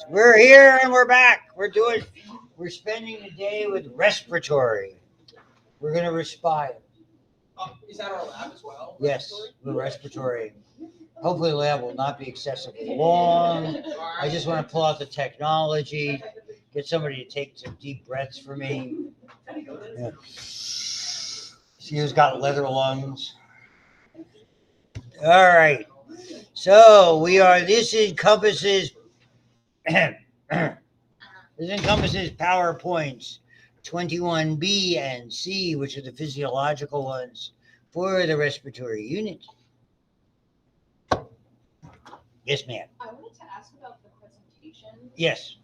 We're here and we're back. We're spending the day with respiratory. We're going to respire. Is that our lab as well? Yes, the respiratory. Hopefully the lab will not be excessively long. I just want to pull out the technology, get somebody to take some deep breaths for me. Yeah. See who's got leather lungs. All right. So this encompasses PowerPoints 21B and C, which are the physiological ones for the respiratory unit. Yes, ma'am. I wanted to ask about the presentation. Yes.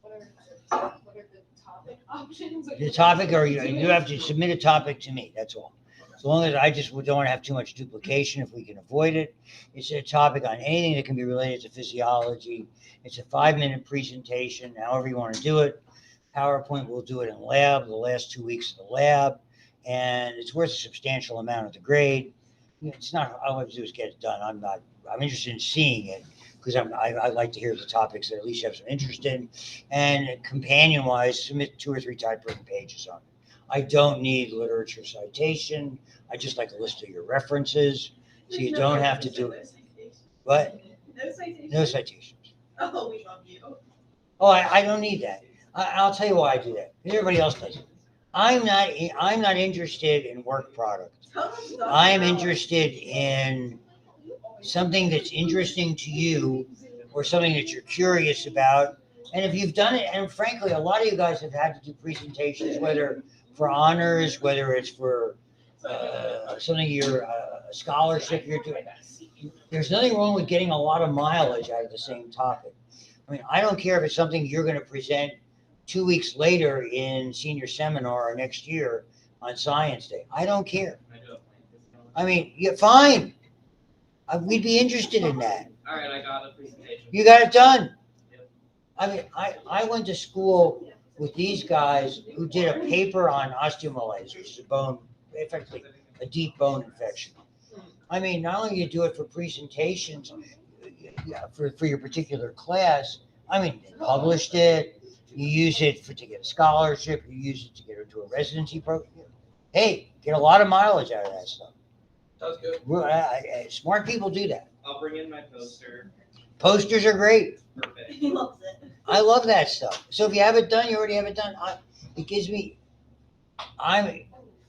What are the topic options? The topic, or you have to submit a topic to me. That's all. As long as I just don't want to have too much duplication, if we can avoid it. It's a topic on anything that can be related to physiology. It's a 5-minute presentation, however you want to do it. PowerPoint, we'll do it in lab, the last 2 weeks of the lab, and it's worth a substantial amount of the grade. It's not, all I have to do is get it done. I'm interested in seeing it because I like to hear the topics that at least you have some interest in. And companion-wise, submit 2 or 3 typewritten pages on it. I don't need literature citation. I just like a list of your references, so you don't have to do it. What? No citations. No citations. Oh, we love you. Oh, I don't need that. I'll tell you why I do that. Everybody else does it. I'm not interested in work product. I'm interested in something that's interesting to you or something that you're curious about. And if you've done it, and frankly, a lot of you guys have had to do presentations, whether for honors, whether it's for something a scholarship you're doing. There's nothing wrong with getting a lot of mileage out of the same topic. I mean, I don't care if it's something you're going to present 2 weeks later in senior seminar or next year on Science Day. I don't care. I mean, you're fine. We'd be interested in that. All right, I got a presentation. You got it done. I mean, I went to school with these guys who did a paper on osteomyelitis, which is effectively a deep bone infection. I mean, not only do you do it for presentations for your particular class, I mean, they published it. You use it to get a scholarship. You use it to get into a residency program. Hey, get a lot of mileage out of that stuff. Sounds good. Smart people do that. I'll bring in my poster. Posters are great. Perfect. He loves it. I love that stuff. So if you have it done, you already have it done. It gives me.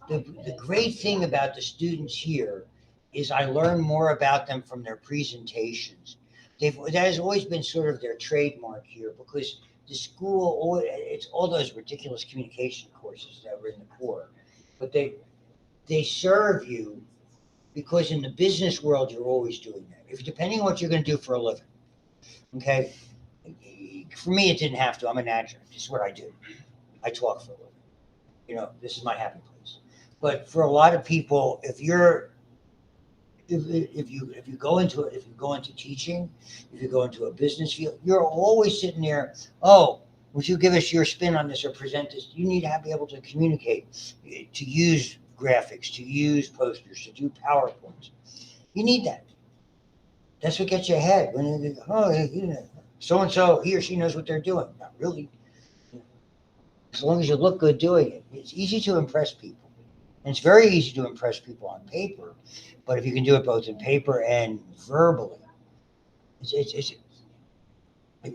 The great thing about the students here is I learn more about them from their presentations. That has always been sort of their trademark here because the school, it's all those ridiculous communication courses that were in the core, but they serve you because in the business world, you're always doing that. If depending on what you're going to do for a living, okay? For me, it didn't have to. I'm a natural. This is what I do. I talk for a living. This is my happy place. But for a lot of people, if you go into teaching, if you go into a business field, you're always sitting there. Oh, would you give us your spin on this or present this? You need to be able to communicate, to use graphics, to use posters, to do PowerPoints. You need that. That's what gets you ahead. When so and so, he or she knows what they're doing. Not really. As long as you look good doing it, it's easy to impress people. And it's very easy to impress people on paper, but if you can do it both in paper and verbally, it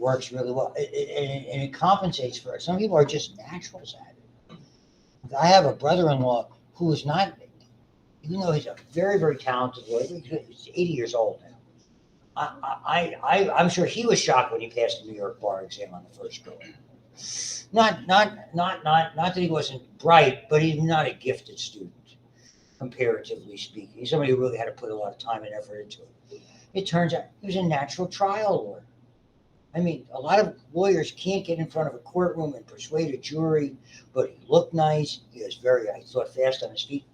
works really well. And it compensates for it. Some people are just naturals at it. I have a brother-in-law who is not, even though he's a very, very talented lawyer, he's 80 years old now. I'm sure he was shocked when he passed the New York bar exam on the first go. Not that he wasn't bright, but he's not a gifted student, comparatively speaking. He's somebody who really had to put a lot of time and effort into it. It turns out he was a natural trial lawyer. I mean, a lot of lawyers can't get in front of a courtroom and persuade a jury, but he looked nice. He was I thought fast on his feet.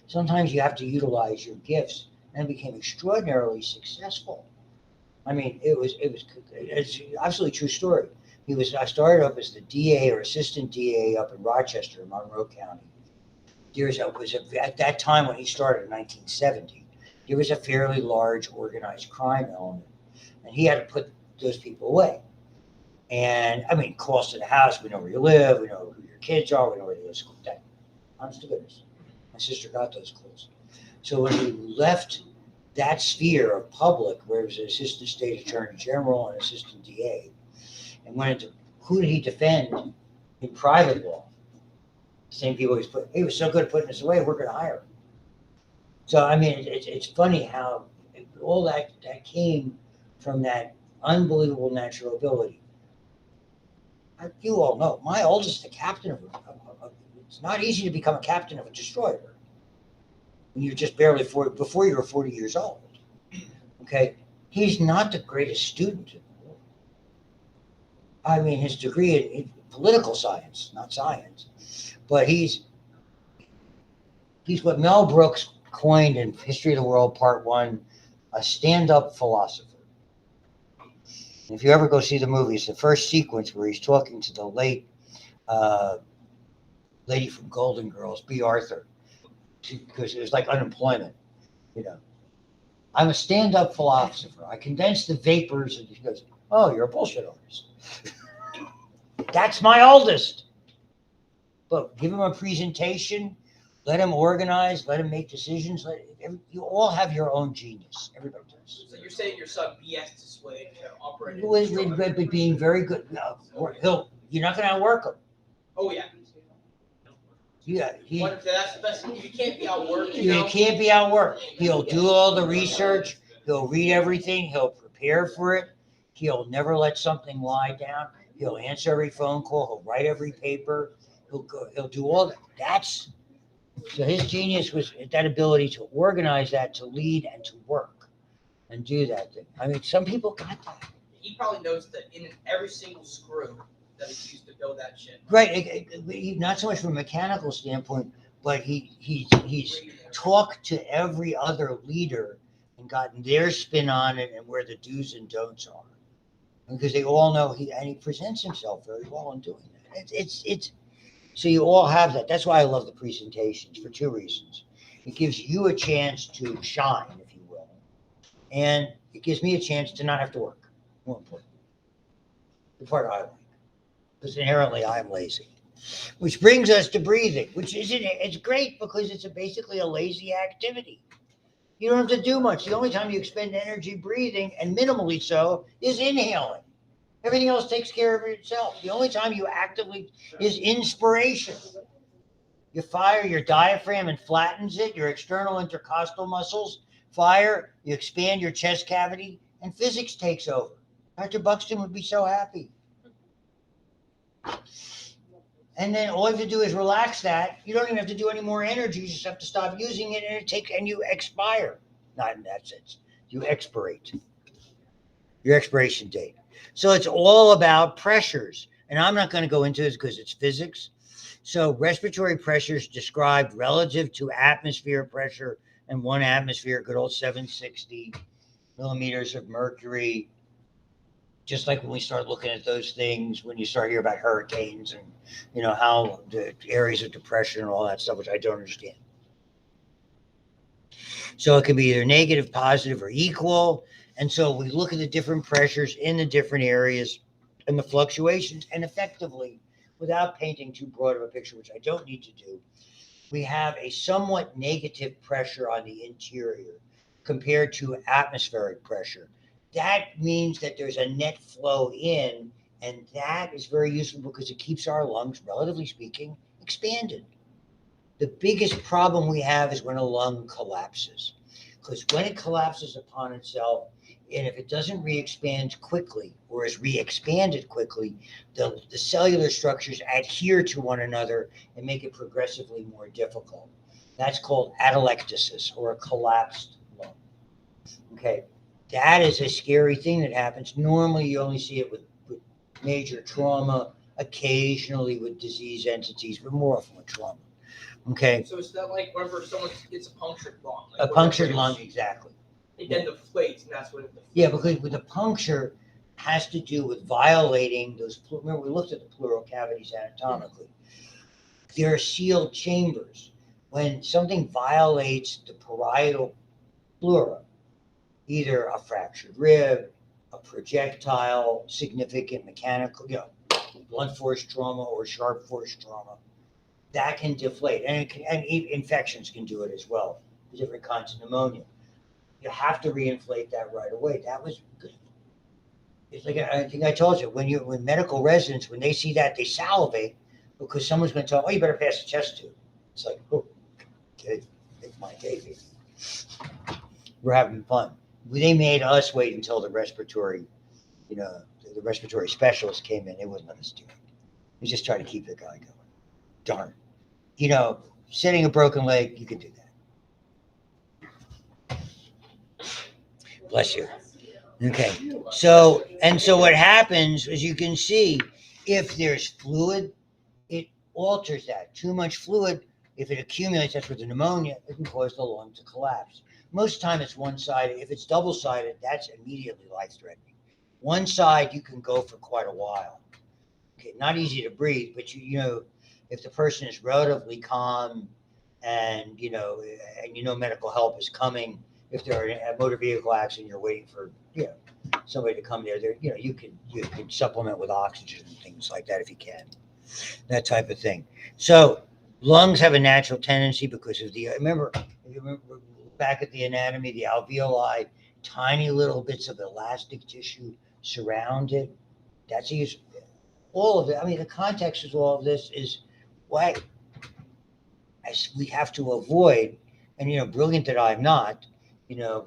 Sometimes you have to utilize your gifts, and became extraordinarily successful. I mean, it's an absolutely true story. I started up as the DA or assistant DA up in Rochester, Monroe County. At that time when he started in 1970, there was a fairly large organized crime element. And he had to put those people away. And I mean, calls to the house, we know where you live, we know who your kids are, we know where they go to school. That, honest to goodness. My sister got those clues. So when he left that sphere of public, where he was an assistant state attorney general and assistant DA, and went into who did he defend in private law? The same people he was so good at putting us away, we're going to hire him. So I mean, it's funny how all that came from that unbelievable natural ability. You all know, my oldest is the captain of it's not easy to become a captain of a destroyer when you're just barely 40, before you were 40 years old. Okay, he's not the greatest student in the world. I mean, his degree in political science, not science, but he's what Mel Brooks coined in History of the World Part 1, a stand-up philosopher. And if you ever go see the movies, the first sequence where he's talking to the late lady from Golden Girls, B. Arthur, because it was like unemployment, you know. I'm a stand-up philosopher. I condense the vapors, and he goes, "Oh, you're a bullshit artist." That's my oldest. But give him a presentation, let him organize, let him make decisions. You all have your own genius. Everybody does. So you're saying your son BS this way to operate? With being very good. You're not going to outwork him. Oh yeah. Yeah, That's the best. You can't be outworked. You can't be outworked. He'll do all the research. He'll read everything. He'll prepare for it. He'll never let something lie down. He'll answer every phone call. He'll write every paper. He'll do all that. So his genius was that ability to organize that, to lead, and to work, and do that thing. I mean, some people got that. He probably knows that in every single screw that is used to build that shit. Right. Not so much from a mechanical standpoint, but he's talked to every other leader and gotten their spin on it and where the do's and don'ts are, because they all know he presents himself very well in doing that. It's so you all have that. That's why I love the presentations for two reasons. It gives you a chance to shine, if you will, and it gives me a chance to not have to work. More important, the part I like, because inherently I'm lazy. Which brings us to breathing, which it's great because it's basically a lazy activity. You don't have to do much. The only time you expend energy breathing, and minimally so, is inhaling. Everything else takes care of itself. The only time you actively is inspiration. You fire your diaphragm and flattens it, your external intercostal muscles fire, you expand your chest cavity, and physics takes over. Dr. Buxton would be so happy. And then all you have to do is relax that. You don't even have to do any more energy. You just have to stop using it, and you expire. Not in that sense. You expirate. Your expiration date. So it's all about pressures. And I'm not going to go into this because it's physics. So respiratory pressure is described relative to atmospheric pressure and 1 atmosphere, good old 760 millimeters of mercury. Just like when we start looking at those things, when you start hearing about hurricanes and, how the areas of depression and all that stuff, which I don't understand. So it can be either negative, positive, or equal. And so we look at the different pressures in the different areas and the fluctuations, and effectively, without painting too broad of a picture, which I don't need to do, we have a somewhat negative pressure on the interior compared to atmospheric pressure. That means that there's a net flow in, and that is very useful because it keeps our lungs, relatively speaking, expanded. The biggest problem we have is when a lung collapses, because when it collapses upon itself, and if it doesn't re-expand quickly or is re-expanded quickly, the cellular structures adhere to one another and make it progressively more difficult. That's called atelectasis, or a collapsed lung. Okay, that is a scary thing that happens. Normally, you only see it with major trauma, occasionally with disease entities, but more often with trauma. Okay. So it's not like whenever someone gets a punctured lung. A punctured lung, exactly. It then deflates, and that's when it deflates. Yeah, because with the puncture has to do with violating those. Remember, we looked at the pleural cavities anatomically. There are sealed chambers. When something violates the parietal pleura, either a fractured rib, projectile, significant mechanical, blunt force trauma or sharp force trauma, that can deflate. And infections can do it as well, different kinds of pneumonia. You have to reinflate that right away. That was good. It's like, I think I told you, when medical residents, when they see that, they salivate because someone's going to tell them, oh, you better pass the chest tube. It's like, oh, okay, it's my baby. We're having fun. They made us wait until the respiratory specialist came in. They wouldn't let us do it. They just try to keep the guy going. Darn. Setting a broken leg, you can do that. Bless you. Okay. So what happens, as you can see, if there's fluid, it alters that. Too much fluid, if it accumulates, that's where the pneumonia, it can cause the lung to collapse. Most of the time it's one-sided. If it's double-sided, that's immediately life-threatening. One side, you can go for quite a while. Okay, not easy to breathe, but if the person is relatively calm and medical help is coming, if they're in a motor vehicle accident, you're waiting for somebody to come there. You can supplement with oxygen and things like that if you can, that type of thing. So lungs have a natural tendency because of remember back at the anatomy, the alveoli, tiny little bits of elastic tissue surround it. That's all of it. I mean, the context of all of this is why we have to avoid, and brilliant that I'm not,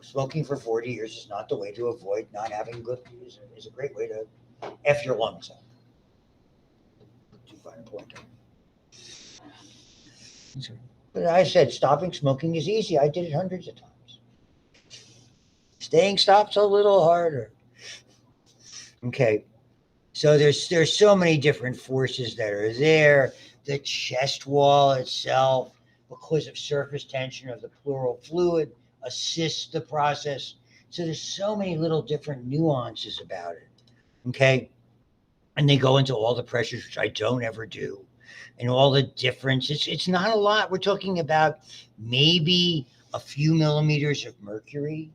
smoking for 40 years is not the way to avoid not having good, is a great way to F your lungs up. Too fine a point. But I said stopping smoking is easy. I did it hundreds of times. Staying stop's a little harder. Okay. So there's so many different forces that are there. The chest wall itself, because of surface tension of the pleural fluid, assists the process. So there's so many little different nuances about it. Okay. And they go into all the pressures, which I don't ever do, and all the difference. It's not a lot. We're talking about maybe a few millimeters of mercury.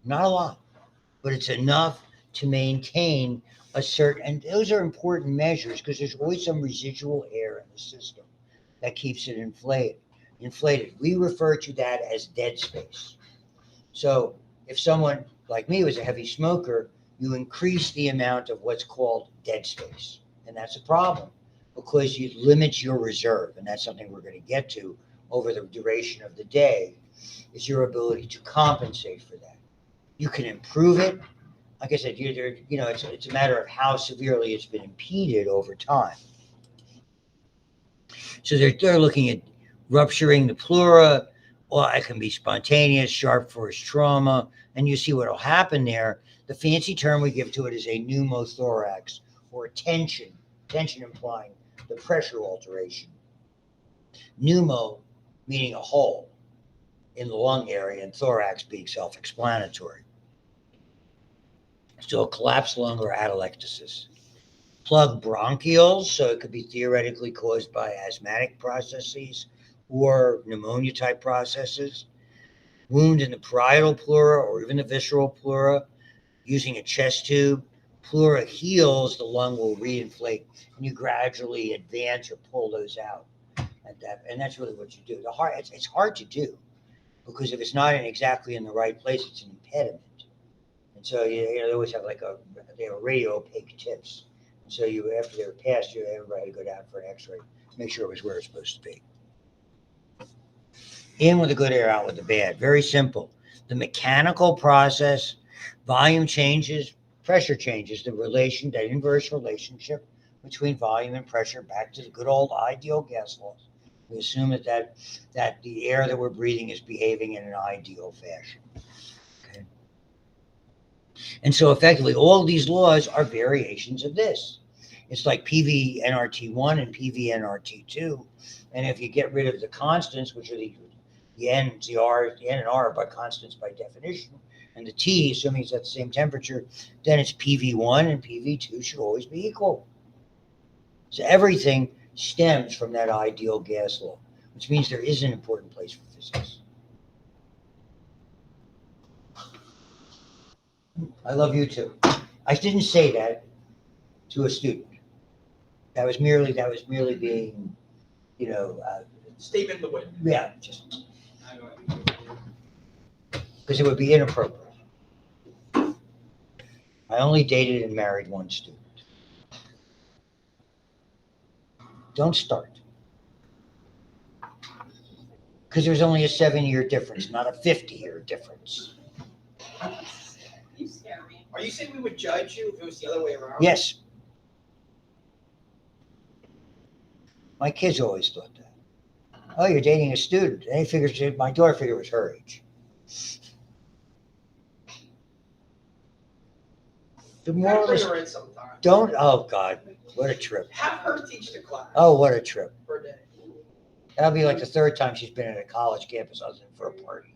Not a lot, but it's enough to maintain a certain, and those are important measures because there's always some residual air in the system that keeps it inflated. We refer to that as dead space. So if someone like me was a heavy smoker, you increase the amount of what's called dead space. And that's a problem because you limit your reserve. And that's something we're going to get to over the duration of the day, is your ability to compensate for that. You can improve it. Like I said, it's a matter of how severely it's been impeded over time. So they're looking at rupturing the pleura, or it can be spontaneous, sharp force trauma, and you see what will happen there. The fancy term we give to it is a pneumothorax, or tension implying the pressure alteration. Pneumo meaning a hole in the lung area, and thorax being self-explanatory. So a collapsed lung or atelectasis. Plug bronchioles, so it could be theoretically caused by asthmatic processes or pneumonia type processes. Wound in the parietal pleura or even the visceral pleura using a chest tube. Pleura heals, the lung will reinflate, and you gradually advance or pull those out. And that's really what you do. It's hard to do because if it's not exactly in the right place, it's an impediment. And so they always have they have radio opaque tips. And so after they're passed, everybody had to go down for an X-ray, make sure it was where it's supposed to be. In with the good air, out with the bad. Very simple. The mechanical process, volume changes, pressure changes, that inverse relationship between volume and pressure, back to the good old ideal gas laws. We assume that the air that we're breathing is behaving in an ideal fashion. Okay. And so effectively, all these laws are variations of this. It's like PV-nRT1 and PV-nRT2. And if you get rid of the constants, which are the N, the R, the N and R are by constants by definition, and the T, assuming it's at the same temperature, then it's PV1 and PV2 should always be equal. So everything stems from that ideal gas law, which means there is an important place for physics. I love you too. I didn't say that to a student. That was merely being, Statement of the win. yeah, just because it would be inappropriate. I only dated and married one student. Don't start. Because there's only a 7-year difference, not a 50-year difference. You scare me. Are you saying we would judge you if it was the other way around? Yes. My kids always thought that. Oh, you're dating a student. And my daughter figured it was her age. The moral Bring is, her in sometime. don't, oh God, what a trip. Have her teach the class. Oh, what a trip. For a day. That'll be like the third time she's been at a college campus other than for a party.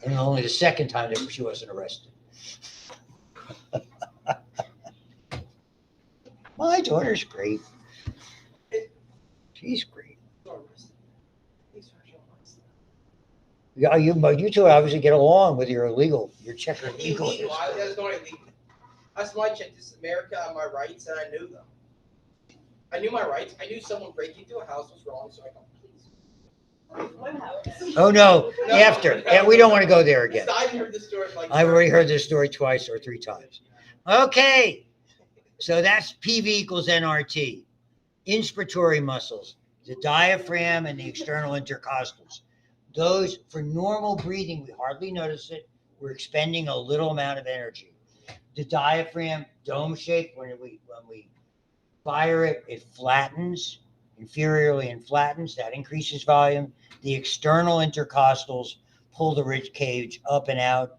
And only the second time that she wasn't arrested. My daughter's great. She's great. Yeah, you two obviously get along with your checker legal. Illegal. That's not illegal. That's my check. This is America and my rights, and I knew them. I knew my rights. I knew someone breaking into a house was wrong, so I got police. What happened? Oh no, after. Yeah, we don't want to go there again. I've heard this story like I've already heard this story twice or 3 times. Okay, so that's PV equals nRT. Inspiratory muscles, the diaphragm and the external intercostals. Those, for normal breathing, we hardly notice it. We're expending a little amount of energy. The diaphragm, dome shape, when we fire it, it flattens, inferiorly and flattens. That increases volume. The external intercostals pull the rib cage up and out,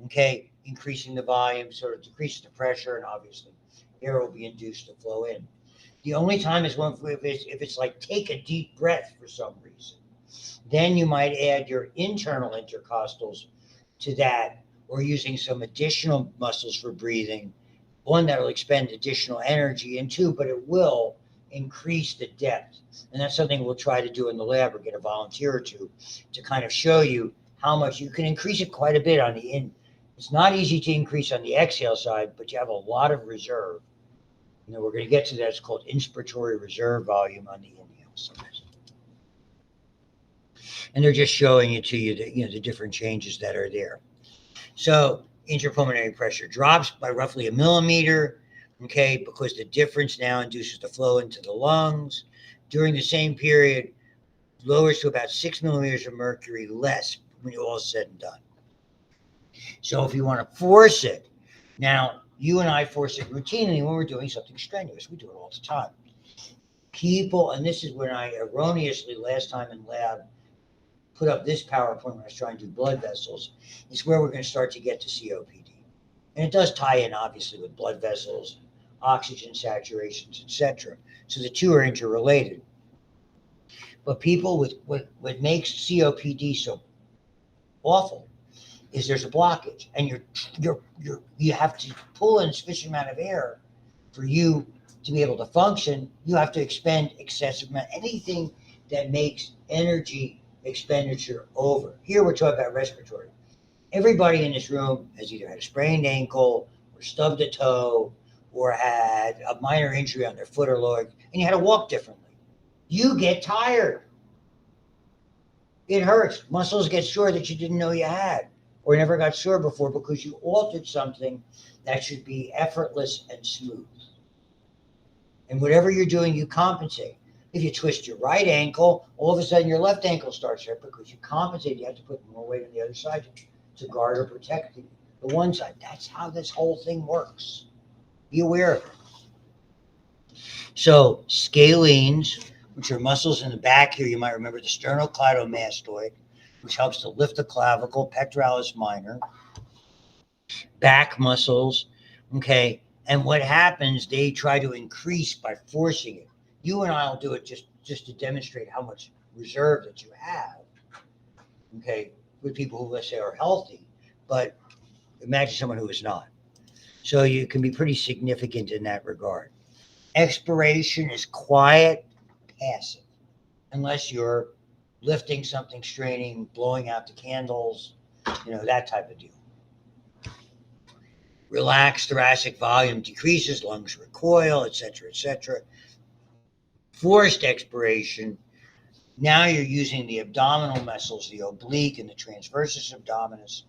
okay, increasing the volume, so it decreases the pressure, and obviously air will be induced to flow in. The only time is if it's like take a deep breath for some reason. Then you might add your internal intercostals to that, or using some additional muscles for breathing. One, that'll expend additional energy, and two, but it will increase the depth. And that's something we'll try to do in the lab, or get a volunteer or two to kind of show you how much you can increase it quite a bit on the in. It's not easy to increase on the exhale side, but you have a lot of reserve. And then we're going to get to that. It's called inspiratory reserve volume on the inhale side. And they're just showing it to you the different changes that are there. So intrapulmonary pressure drops by roughly 1 millimeter, okay, because the difference now induces the flow into the lungs. During the same period, lowers to about 6 millimeters of mercury less when you're all said and done. So if you want to force it, now you and I force it routinely when we're doing something strenuous. We do it all the time. People, and this is when I erroneously last time in lab put up this PowerPoint when I was trying to do blood vessels, is where we're going to start to get to COPD. And it does tie in, obviously, with blood vessels, oxygen saturations, etc. So the two are interrelated. But people with what makes COPD so awful is there's a blockage, and you have to pull in a sufficient amount of air for you to be able to function. You have to expend excessive amount. Anything that makes energy expenditure over. Here we're talking about respiratory. Everybody in this room has either had a sprained ankle or stubbed a toe or had a minor injury on their foot or leg, and you had to walk differently. You get tired. It hurts. Muscles get sore that you didn't know you had or never got sore before because you altered something that should be effortless and smooth. And whatever you're doing, you compensate. If you twist your right ankle, all of a sudden your left ankle starts to hurt because you compensate. You have to put more weight on the other side to guard or protect the one side. That's how this whole thing works. Be aware of it. So scalenes, which are muscles in the back here, you might remember the sternocleidomastoid, which helps to lift the clavicle, pectoralis minor, back muscles, okay? And what happens, they try to increase by forcing it. You and I will do it just to demonstrate how much reserve that you have, okay, with people who, let's say, are healthy, but imagine someone who is not. So you can be pretty significant in that regard. Expiration is quiet, passive, unless you're lifting something, straining, blowing out the candles, that type of deal. Relaxed thoracic volume decreases, lungs recoil, etc., etc. Forced expiration. Now you're using the abdominal muscles, the oblique and the transversus abdominis,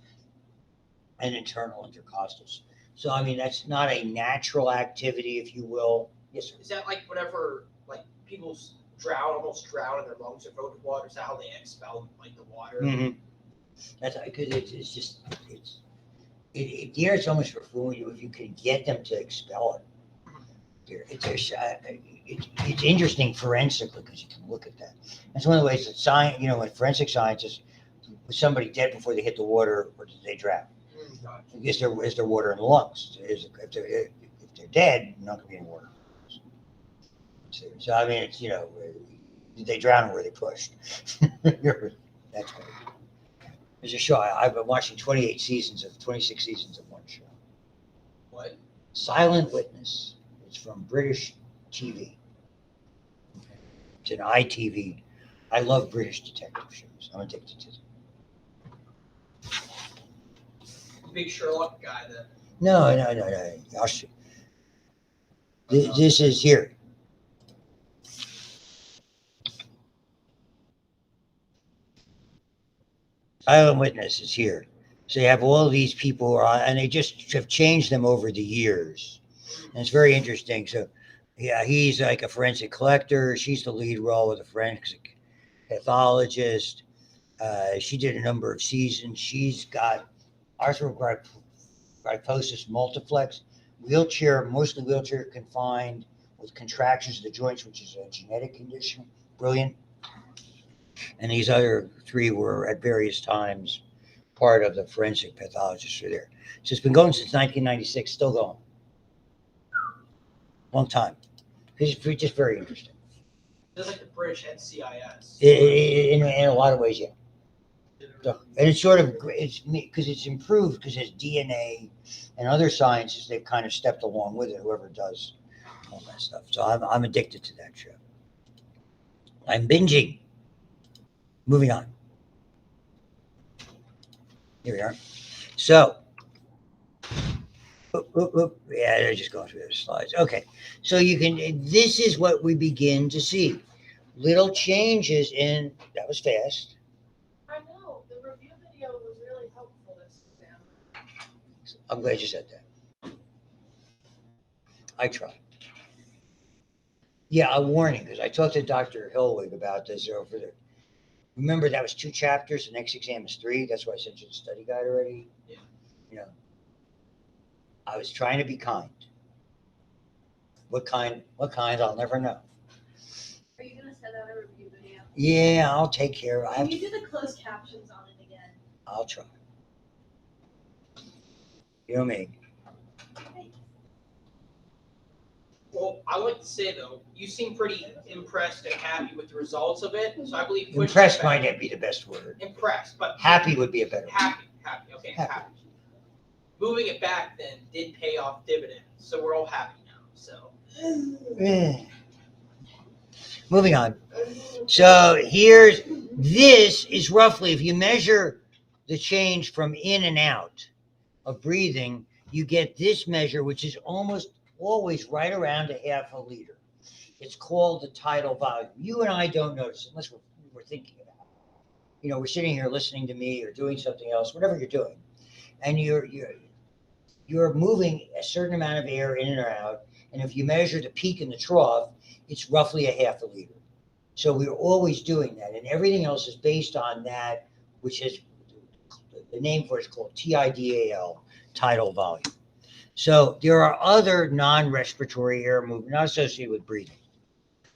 and internal intercostals. So, I mean, that's not a natural activity, if you will. Yes, sir. Is that like whenever like people almost drown in their lungs or go to water? Is that how they expel like the water? Mm-hmm. That's because it's just deer. It's almost for fooling you if you can get them to expel it. It's interesting forensically because you can look at that. That's one of the ways that science, when forensic scientists, was somebody dead before they hit the water, or did they drown? Is there water in the lungs? If they're dead, not going to be any water. So I mean, it's did they drown or were they pushed? That's good. There's a show I've been watching 26 seasons of one show. What? Silent Witness. It's from British TV. It's an ITV. I love British detective shows. I'm addicted to them. Big Sherlock guy that. No. I'll show you. This is here. Silent Witness is here. So you have all of these people, and they just have changed them over the years. And it's very interesting. So, yeah, he's like a forensic collector. She's the lead role with a forensic pathologist. She did a number of seasons. She's got arthrogryposis multiplex, mostly wheelchair confined with contractures of the joints, which is a genetic condition. Brilliant. And these other three were at various times part of the forensic pathologists are there. So it's been going since 1996, still going. Long time. It's just very interesting. It's like the British NCIS. In a lot of ways, yeah. So, and it's sort of, because it's improved because it's DNA and other sciences, they've kind of stepped along with it, whoever does all that stuff. So I'm addicted to that show. I'm binging. Moving on. Here we are. So, yeah, they're just going through the slides. Okay. So this is what we begin to see. Little changes that was fast. I know, the review video was really helpful this exam. I'm glad you said that. I tried. Yeah, a warning, because I talked to Dr. Hillwig about this over there. Remember, that was 2 chapters. The next exam is 3. That's why I sent you the study guide already. Yeah. I was trying to be kind. What kind? I'll never know. Are you gonna send out a review video? Yeah, I'll take care of it. Can you do the closed captions on it again? I'll try. You know me. Well, I like to say though, you seem pretty impressed and happy with the results of it. So I believe Impressed might not be the best word. Impressed, but happy would be a better word. Happy. Okay, happy. Moving it back then did pay off dividends, so we're all happy now. So. Moving on. So this is roughly, if you measure the change from in and out of breathing, you get this measure, which is almost always right around a half a liter. It's called the tidal volume. You and I don't notice it unless we're thinking about it. We're sitting here listening to me or doing something else, whatever you're doing, and you're moving a certain amount of air in and out. And if you measure the peak and the trough, it's roughly a half a liter. So we're always doing that, and everything else is based on that, which is the name for it is called TIDAL, tidal volume. So there are other non-respiratory air movement, not associated with breathing,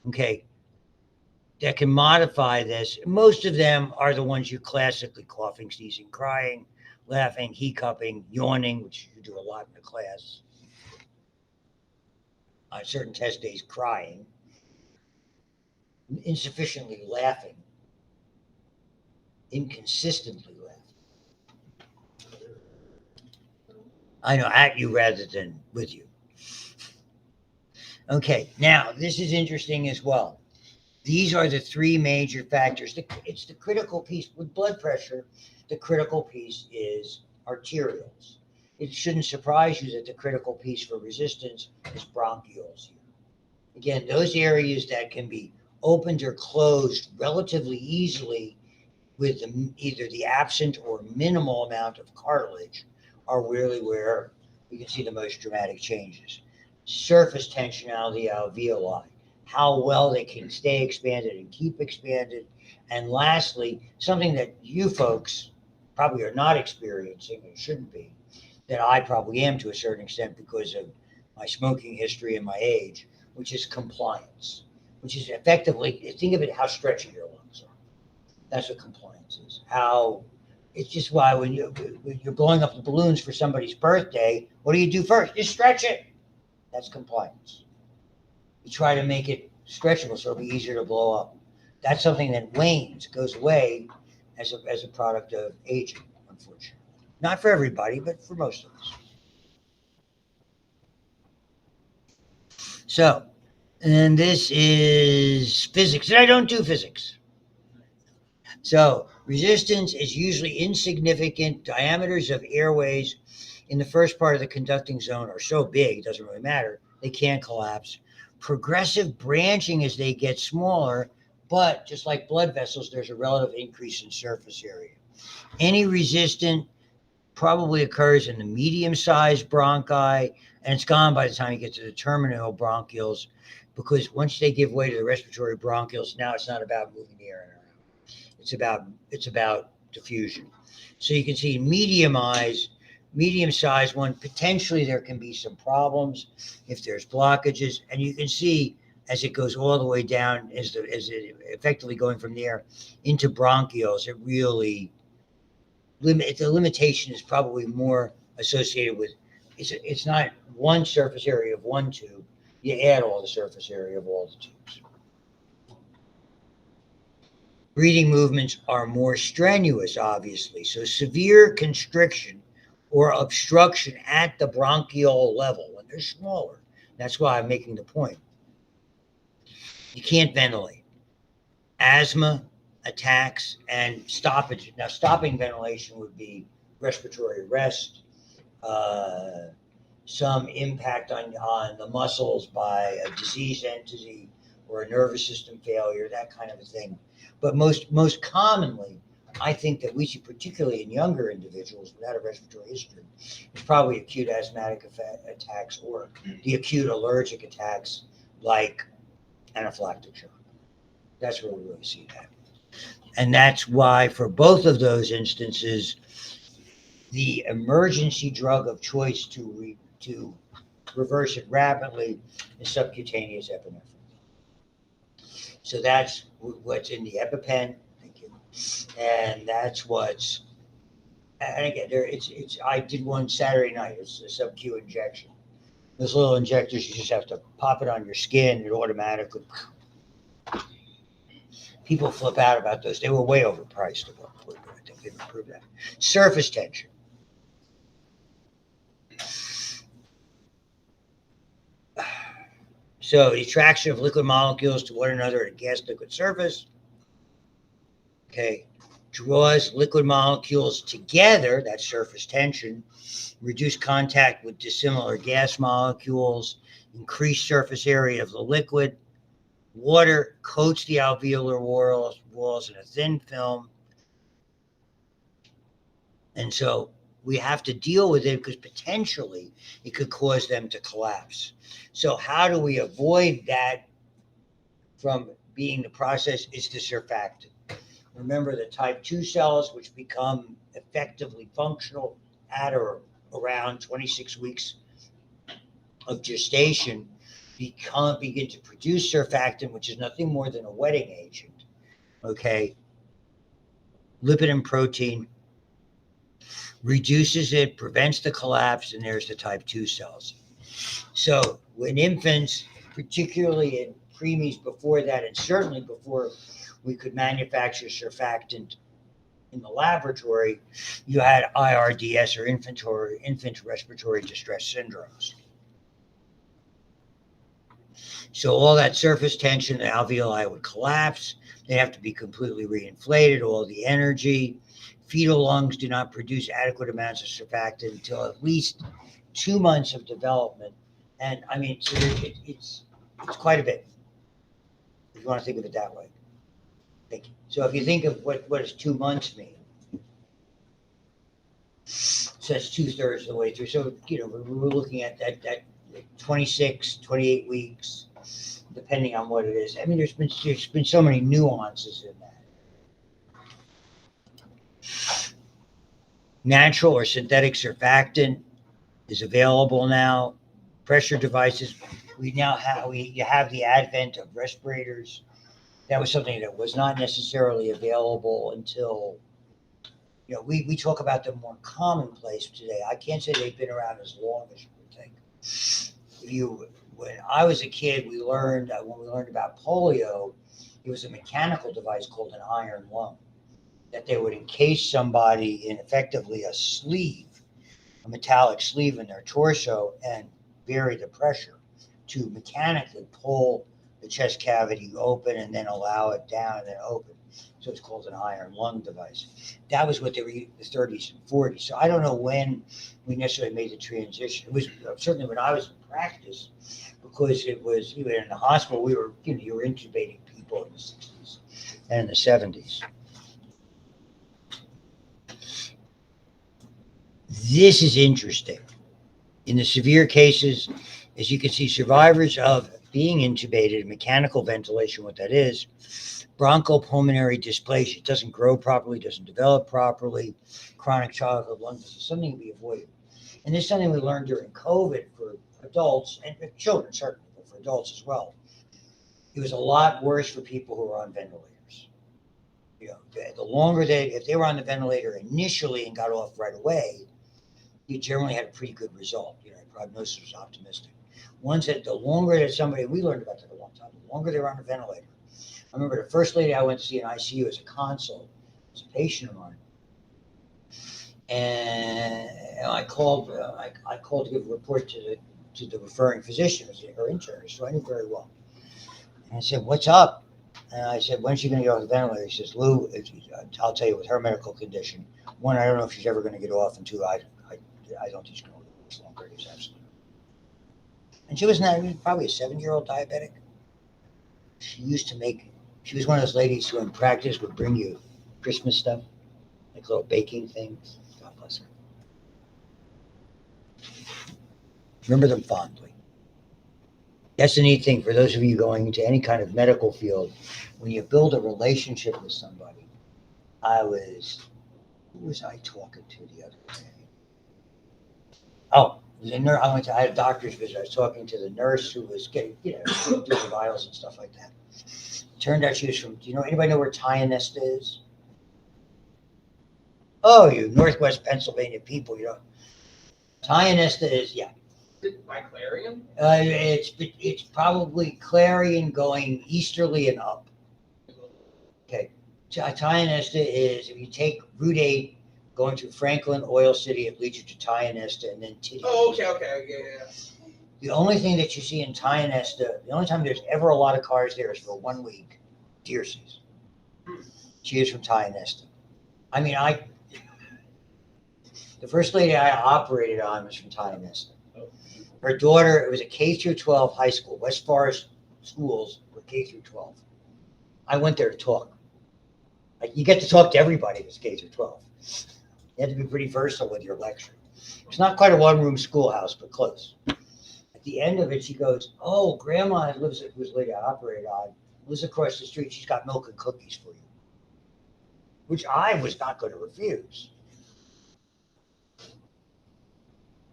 okay, that can modify this. Most of them are the ones you classically: coughing, sneezing, crying, laughing, hiccuping, yawning, which you do a lot in the class. On certain test days, crying, insufficiently laughing, inconsistently laughing. I know, at you rather than with you. Okay, now this is interesting as well. These are the three major factors. It's the critical piece with blood pressure. The critical piece is arterioles. It shouldn't surprise you that the critical piece for resistance is bronchioles. Again, those areas that can be opened or closed relatively easily with either the absent or minimal amount of cartilage are really where you can see the most dramatic changes. Surface tensionality alveoli, how well they can stay expanded and keep expanded. And lastly, something that you folks probably are not experiencing and shouldn't be, that I probably am to a certain extent because of my smoking history and my age, which is compliance, which is effectively, think of it how stretchy your lungs are. That's what compliance is. How it's just why when you're blowing up the balloons for somebody's birthday, what do you do first? You stretch it. That's compliance. You try to make it stretchable so it'll be easier to blow up. That's something that wanes, goes away as a product of aging, unfortunately. Not for everybody, but for most of us. So, and this is physics, and I don't do physics. So resistance is usually insignificant. Diameters of airways in the first part of the conducting zone are so big, it doesn't really matter. They can't collapse. Progressive branching as they get smaller, but just like blood vessels, there's a relative increase in surface area. Any resistance probably occurs in the medium-sized bronchi, and it's gone by the time you get to the terminal bronchioles, because once they give way to the respiratory bronchioles, now it's not about moving the air in or out. It's about diffusion. So you can see medium size one, potentially there can be some problems if there's blockages, and you can see as it goes all the way down, as it effectively going from there into bronchioles, it really the limitation is probably more associated with it's not one surface area of one tube. You add all the surface area of all the tubes. Breathing movements are more strenuous, obviously. So severe constriction or obstruction at the bronchiole level when they're smaller. That's why I'm making the point. You can't ventilate. Asthma attacks and stoppage. Now, stopping ventilation would be respiratory rest, some impact on the muscles by a disease entity or a nervous system failure, that kind of a thing. But most commonly, I think that we see, particularly in younger individuals without a respiratory history, is probably acute asthmatic attacks or the acute allergic attacks like anaphylactic shock. That's where we really see that. And that's why for both of those instances, the emergency drug of choice to reverse it rapidly is subcutaneous epinephrine. So that's what's in the EpiPen. Thank you. And that's what's, and again, I did one Saturday night. It's a sub-Q injection. Those little injectors, you just have to pop it on your skin. It automatically. People flip out about those. They were way overpriced. I think they've improved that. Surface tension. So the attraction of liquid molecules to one another at a gas-liquid surface, okay, draws liquid molecules together, that's surface tension, reduce contact with dissimilar gas molecules, increase surface area of the liquid. Water coats the alveolar walls in a thin film. And so we have to deal with it because potentially it could cause them to collapse. So how do we avoid that from being the process? Is the surfactant. Remember the type 2 cells, which become effectively functional at or around 26 weeks of gestation, begin to produce surfactant, which is nothing more than a wetting agent. Okay. Lipid and protein reduces it, prevents the collapse, and there's the type 2 cells. So when infants, particularly in preemies before that, and certainly before we could manufacture surfactant in the laboratory, you had IRDS or infant respiratory distress syndromes. So all that surface tension, the alveoli would collapse. They have to be completely reinflated, all the energy. Fetal lungs do not produce adequate amounts of surfactant until at least 2 months of development. And I mean, so it's quite a bit, if you want to think of it that way. Thank you. So if you think of what does 2 months mean? So that's 2/3 of the way through. So, we're looking at that 26, 28 weeks, depending on what it is. I mean, there's been so many nuances in that. Natural or synthetic surfactant is available now. Pressure devices. You have the advent of respirators. That was something that was not necessarily available until, we talk about them more commonplace today. I can't say they've been around as long as you would think. When I was a kid, when we learned about polio, it was a mechanical device called an iron lung that they would encase somebody in effectively a metallic sleeve in their torso, and vary the pressure to mechanically pull the chest cavity open and then allow it down and then open. So it's called an iron lung device. That was what they were in the 30s and 40s. So I don't know when we necessarily made the transition. It was certainly when I was in practice, because it was, even in the hospital, you were intubating people in the 60s and in the 70s. This is interesting. In the severe cases, as you can see, survivors of being intubated, mechanical ventilation, what that is, bronchopulmonary dysplasia. It doesn't grow properly, doesn't develop properly, chronic childhood lung disease, something to be avoided. And this is something we learned during COVID for adults and for children, certainly, but for adults as well. It was a lot worse for people who were on ventilators. The longer if they were on the ventilator initially and got off right away, you generally had a pretty good result. Prognosis was optimistic. The longer that somebody, we learned about that a long time, the longer they were on a ventilator. I remember the first lady I went to see in ICU as a consult was a patient of mine. And I called to give a report to the referring physician, her internist, who I knew very well. And I said, "What's up?" And I said, "When's she going to get off the ventilator?" He says, "Lou, I'll tell you, with her medical condition, one, I don't know if she's ever going to get off, and two, I don't think she's going to live much longer." He's absolutely. And she was probably a 7-year-old diabetic. She was one of those ladies who in practice would bring you Christmas stuff, like little baking things. God bless her. Remember them fondly. That's the neat thing for those of you going into any kind of medical field. When you build a relationship with somebody, who was I talking to the other day? Oh, I had a doctor's visit. I was talking to the nurse who was getting, doing the vials and stuff like that. Turned out she was from, anybody know where Tionesta is? Oh, you Northwest Pennsylvania people, Tionesta is, yeah. Is it by Clarion? It's probably Clarion going easterly and up. Okay. Tionesta is, if you take Route 8 going to Franklin, Oil City, it leads you to Tionesta and then Titty. Oh, okay, yeah. The only thing that you see in Tionesta, the only time there's ever a lot of cars there is for 1 week. Deer season. She is from Tionesta. I mean, the first lady I operated on was from Tionesta. Her daughter, it was a K through 12 high school. West Forest schools were K through 12. I went there to talk. You get to talk to everybody that's K through 12. You had to be pretty versatile with your lecture. It's not quite a one-room schoolhouse, but close. At the end of it, she goes, "Oh, Grandma who's the lady I operated on, lives across the street. She's got milk and cookies for you," which I was not going to refuse.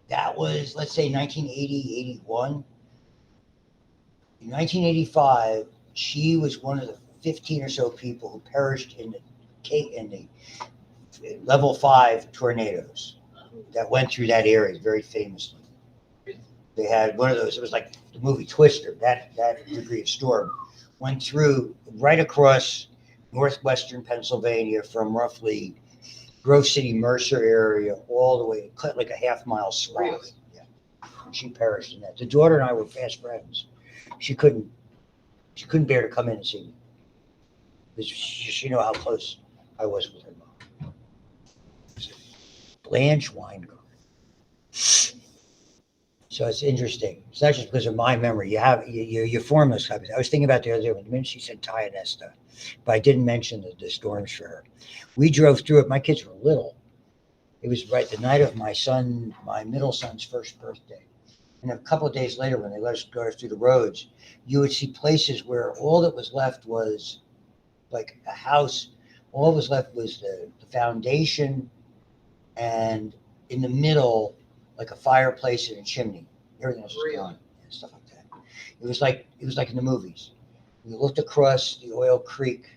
That was, let's say, 1980, 81. In 1985, she was one of the 15 or so people who perished in the level 5 tornadoes that went through that area very famously. They had one of those, it was like the movie Twister, that degree of storm went through right across northwestern Pennsylvania from roughly Grove City, Mercer area, all the way, cut like a half-mile swath. Really? Yeah. She perished in that. The daughter and I were fast friends. She couldn't bear to come in and see me. Because she knew how close I was with her mom. Blanche Weingart. So it's interesting. It's not just because of my memory. You form those types. I was thinking about the other day when she said Tia Nesta, but I didn't mention the storms for her. We drove through it. My kids were little. It was right the night of my middle son's first birthday. And a couple of days later, when they let us go through the roads, you would see places where all that was left was like a house. All that was left was the foundation, and in the middle, like a fireplace and a chimney. Everything else was gone and stuff like that. It was like in the movies. You looked across the oil creek,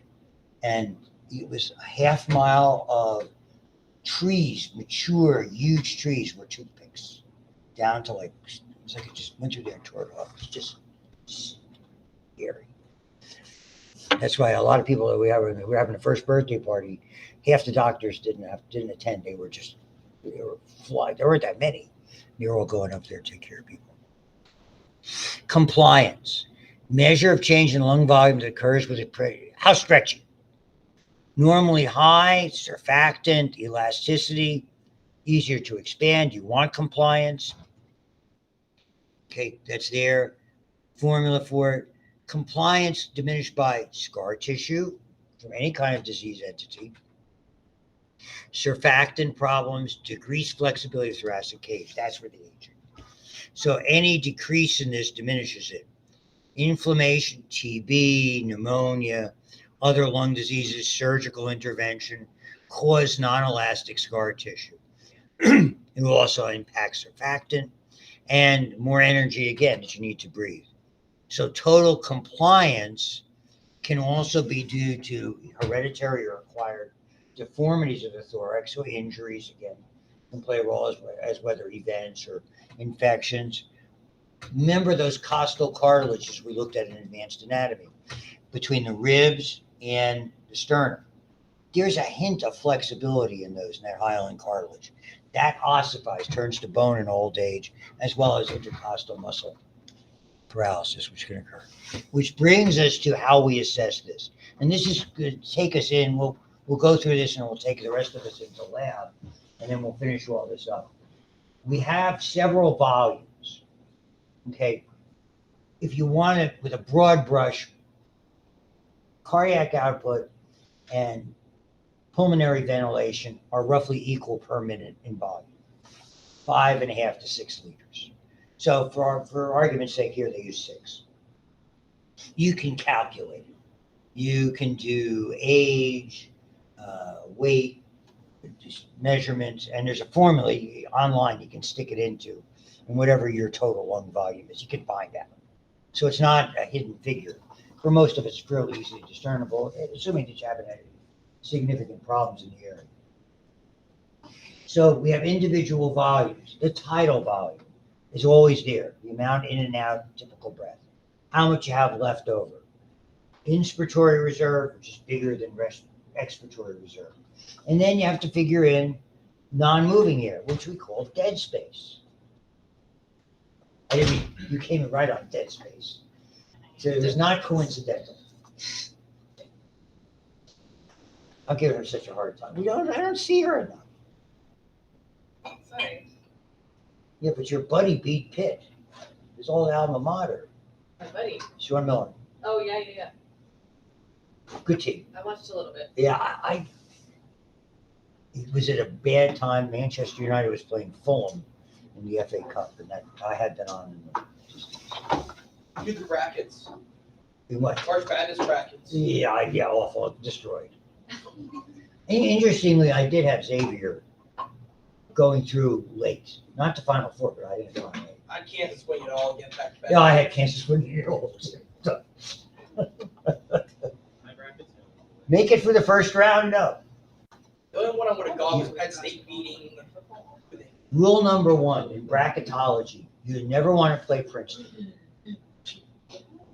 and it was a half mile of trees, mature, huge trees were toothpicks, down to like, it's like it just went through there and tore it off. It's just scary. That's why a lot of people that we were having a first birthday party, half the doctors didn't attend. They were flying. There weren't that many. You're all going up there to take care of people. Compliance. Measure of change in lung volume that occurs with how stretchy. Normally high, surfactant, elasticity, easier to expand. You want compliance. Okay, that's there. Formula for it. Compliance diminished by scar tissue from any kind of disease entity. Surfactant problems, decreased flexibility of thoracic cage. That's where the aging. So any decrease in this diminishes it. Inflammation, TB, pneumonia, other lung diseases, surgical intervention, cause non-elastic scar tissue. It will also impact surfactant and more energy, again, that you need to breathe. So total compliance can also be due to hereditary or acquired deformities of the thorax, so injuries, again, can play a role as weather events or infections. Remember those costal cartilages we looked at in advanced anatomy between the ribs and the sternum. There's a hint of flexibility in that hyaline cartilage. That ossifies, turns to bone in old age, as well as intercostal muscle paralysis, which can occur. Which brings us to how we assess this. And this is going to take us in. We'll go through this and we'll take the rest of us into lab, and then we'll finish all this up. We have several volumes. Okay. If you want it with a broad brush, cardiac output and pulmonary ventilation are roughly equal per minute in volume, 5.5 to 6 liters. So for argument's sake here, they use 6. You can calculate it. You can do age, weight, measurements, and there's a formula online you can stick it into, and whatever your total lung volume is, you can find out. So it's not a hidden figure. For most of us, it's fairly easily discernible, assuming that you haven't had significant problems in the area. So we have individual volumes. The tidal volume is always there. The amount in and out, typical breath. How much you have left over. Inspiratory reserve, which is bigger than expiratory reserve. And then you have to figure in non-moving air, which we call dead space. You came right on dead space. So it was not coincidental. I'm giving her such a hard time. I don't see her enough. Sorry. Yeah, but your buddy beat Pitt. His old alma mater. My buddy. Sean Miller. Oh, yeah. Good team. I watched a little bit. Yeah, it was at a bad time. Manchester United was playing Fulham in the FA Cup, and that I had that on. You do the brackets. In what? March Madness brackets. Yeah, awful. Destroyed. Interestingly, I did have Xavier going through late. Not to Final Four, but I didn't find late. I can't swing it all again back to back. Yeah, I had Kansas winning it all. Make it for the first round? No. The only one I would have gone was Penn State beating. Rule number 1 in bracketology, you never want to play Princeton.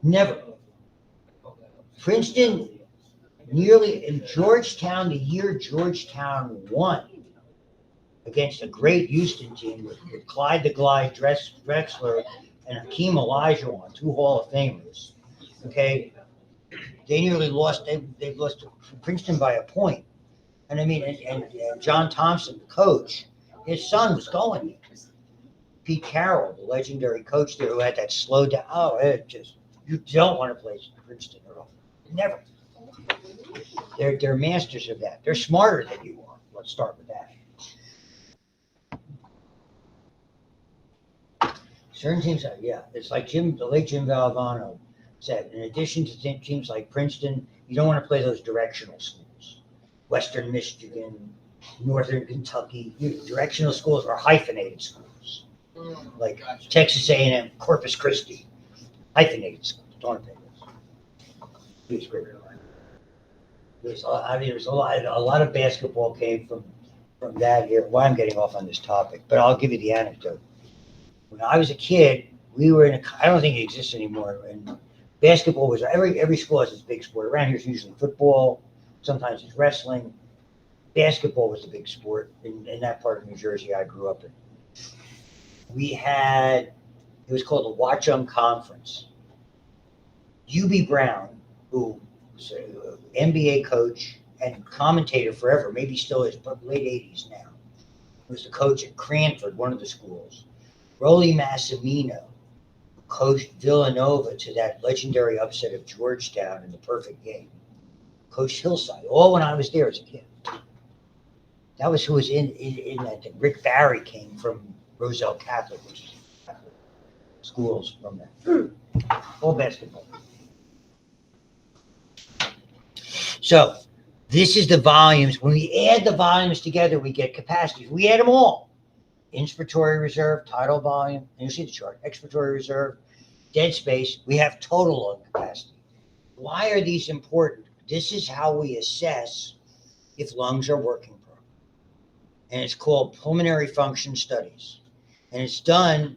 Never. Princeton nearly in Georgetown, the year Georgetown won against a great Houston team with Clyde the Glide, Drexler, and Hakeem Olajuwon, two Hall of Famers. Okay, they nearly lost. They've lost to Princeton by a point. And I mean, and John Thompson, the coach, his son was going there. Pete Carroll, the legendary coach there, who had that slow down. Oh, it just you don't want to play Princeton at all. Never. They're masters of that. They're smarter than you are. Let's start with that. Certain teams, yeah, it's like the late Jim Valvano said. In addition to teams like Princeton, you don't want to play those directional schools. Western Michigan, Northern Kentucky, directional schools are hyphenated schools. Like Texas A&M, Corpus Christi, hyphenated schools. Don't want to play those. There's a lot of basketball came from that here. Why I'm getting off on this topic, but I'll give you the anecdote. When I was a kid, we were I don't think it exists anymore. And basketball was every school has its big sport. Around here, it's usually football. Sometimes it's wrestling. Basketball was the big sport in that part of New Jersey I grew up in. It was called the Watchung Conference. UB Brown, who was an NBA coach and commentator forever, maybe still is, but late 80s now, was the coach at Cranford, one of the schools. Rolly Massimino coached Villanova to that legendary upset of Georgetown in the perfect game. Coached Hillside, all when I was there as a kid. That was who was in that thing. Rick Barry came from Roselle Catholic, which is Catholic schools from that. All basketball. So this is the volumes. When we add the volumes together, we get capacities. We add them all. Inspiratory reserve, tidal volume, and you see the chart. Expiratory reserve, dead space. We have total lung capacity. Why are these important? This is how we assess if lungs are working properly. And it's called pulmonary function studies. And it's done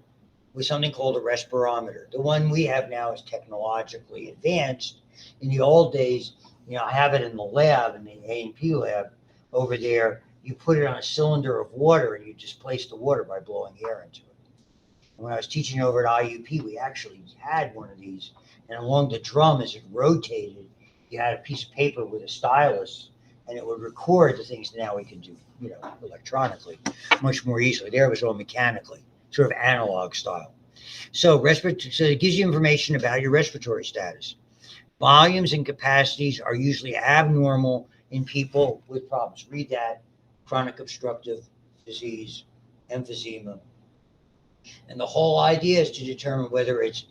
with something called a respirometer. The one we have now is technologically advanced. In the old days, I have it in the lab, in the A&P lab over there. You put it on a cylinder of water and you displace the water by blowing air into it. And when I was teaching over at IUP, we actually had one of these. And along the drum, as it rotated, you had a piece of paper with a stylus, and it would record the things that now we can do, electronically, much more easily. There it was all mechanically, sort of analog style. So it gives you information about your respiratory status. Volumes and capacities are usually abnormal in people with problems. Read that. Chronic obstructive disease, emphysema. And the whole idea is to determine whether it's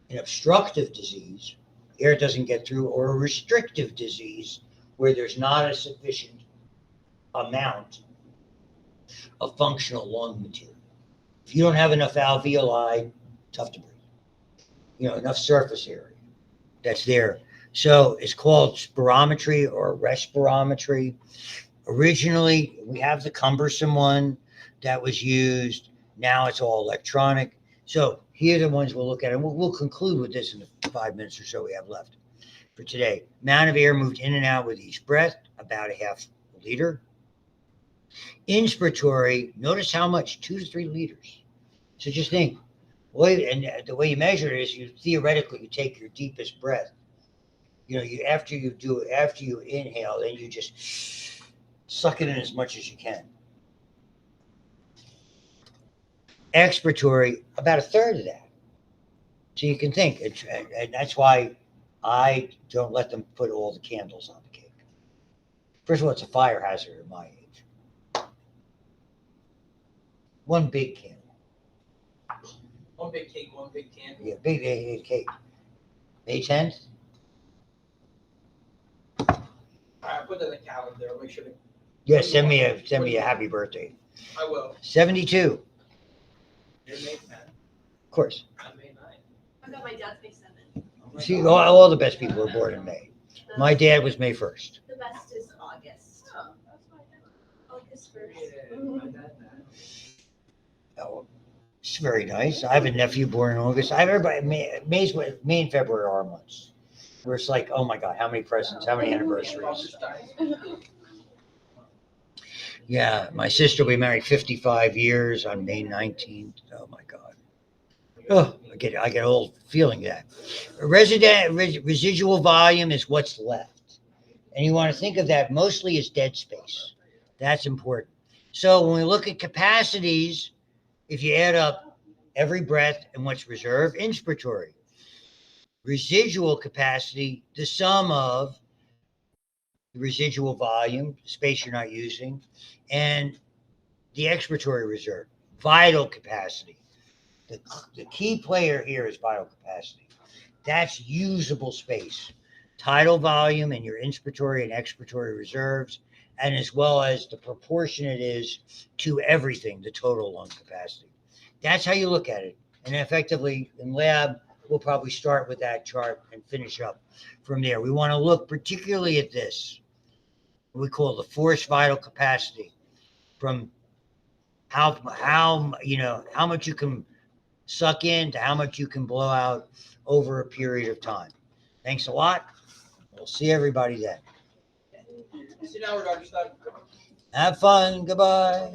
an obstructive disease, air doesn't get through, or a restrictive disease where there's not a sufficient amount of functional lung material. If you don't have enough alveoli, tough to breathe. Enough surface area that's there. So it's called spirometry or respirometry. Originally, we have the cumbersome one that was used. Now it's all electronic. So here are the ones we'll look at. And we'll conclude with this in the 5 minutes or so we have left for today. Amount of air moved in and out with each breath, about a half a liter. Inspiratory, notice how much, 2 to 3 liters. So just think, and the way you measure it is you take your deepest breath. After you inhale, then you just suck it in as much as you can. Expiratory, about a third of that. So you can think, and that's why I don't let them put all the candles on the cake. First of all, it's a fire hazard at my age. One big candle. One big cake, one big candle. Yeah, big cake. May 10th? All right, put it in the calendar. I'll make sure. Yeah, send me a happy birthday. I will. 72. You're May 10th. Of course. I'm May 9th. I got my dad's May 7th. See, all the best people are born in May. My dad was May 1st. The best is August. Oh, that's my dad. August 1st. Yeah, my dad. Oh, it's very nice. I have a nephew born in August. I have everybody. May and February are our months. Where it's like, oh my God, how many presents, how many anniversaries? Yeah, my sister will be married 55 years on May 19th. Oh my God. Oh, I get old feeling that. Residual volume is what's left. And you want to think of that mostly as dead space. That's important. So when we look at capacities, if you add up every breath and what's reserved, inspiratory. Residual capacity, the sum of the residual volume, space you're not using, and the expiratory reserve, vital capacity. The key player here is vital capacity. That's usable space, tidal volume and your inspiratory and expiratory reserves, and as well as the proportion it is to everything, the total lung capacity. That's how you look at it. And effectively, in lab, we'll probably start with that chart and finish up from there. We want to look particularly at this, what we call the forced vital capacity, from how much you can suck in to how much you can blow out over a period of time. Thanks a lot. We'll see everybody then. See now, Dr. Stein. Have fun. Goodbye.